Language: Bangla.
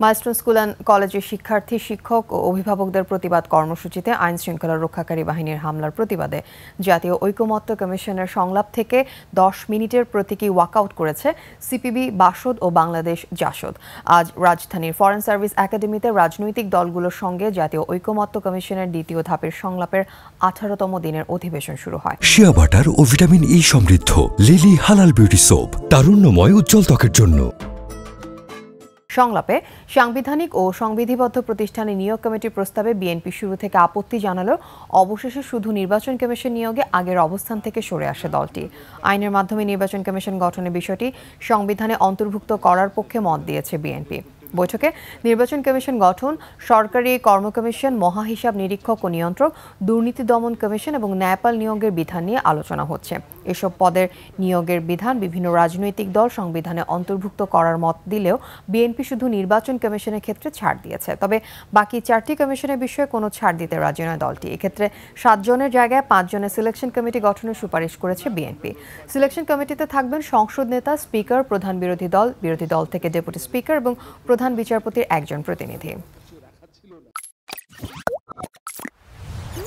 মাইলস্টোন স্কুল অ্যান্ড কলেজের শিক্ষার্থী, শিক্ষক ও অভিভাবকদের প্রতিবাদ কর্মসূচিতে আইন শৃঙ্খলা রক্ষাকারী বাহিনীর হামলার প্রতিবাদে জাতীয় ঐকমত্য কমিশনের সংলাপ থেকে 10 মিনিটের প্রতীকী ওয়াকআউট করেছে সিপিবি, বাসদ ও বাংলাদেশ জাসদ। আজ রাজধানীর ফরেন সার্ভিস একাডেমিতে রাজনৈতিক দলগুলোর সঙ্গে জাতীয় ঐকমত্য কমিশনের দ্বিতীয় ধাপের সংলাপের 18তম দিনের অধিবেশন শুরু হয়। শিয়া বাটার ও ভিটামিন ই সমৃদ্ধ লিলি হালাল বিউটি সোপ, তারুণ্যময় উজ্জ্বল ত্বকের জন্য। সংলাপে সাংবিধানিক ও সংবিধিবদ্ধ প্রতিষ্ঠানে নিয়োগ কমিটির প্রস্তাবে বিএনপি শুরু থেকে আপত্তি জানালেও অবশেষে শুধু নির্বাচন কমিশন নিয়োগে আগের অবস্থান থেকে সরে আসে দলটি। আইনের মাধ্যমে নির্বাচন কমিশন গঠনের বিষয়টি সংবিধানে অন্তর্ভুক্ত করার পক্ষে মত দিয়েছে বিএনপি। বৈঠকে নির্বাচন কমিশন গঠন, সরকারি কর্ম কমিশন, মহাহিসাব নিরীক্ষক ও নিয়ন্ত্রক, দুর্নীতি দমন কমিশন এবং ন্যায়পাল নিয়োগের বিধান নিয়ে আলোচনা হচ্ছে। এসব পদের নিয়োগের বিধান বিভিন্ন রাজনৈতিক দল সংবিধানে অন্তর্ভুক্ত করার মত দিলেও বিএনপি শুধু নির্বাচন কমিশনের ক্ষেত্রে ছাড় দিয়েছে। তবে বাকি 4টি কমিশনের বিষয়ে কোনো ছাড় দিতে রাজি নয় দলটি। এক্ষেত্রে 7 জনের জায়গায় 5 জনের সিলেকশন কমিটি গঠনের সুপারিশ করেছে বিএনপি। সিলেকশন কমিটিতে থাকবেন সংসদ নেতা, স্পিকার, প্রধান বিরোধী দল থেকে ডেপুটি স্পিকার এবং প্রধান বিচারপতির একজন প্রতিনিধি।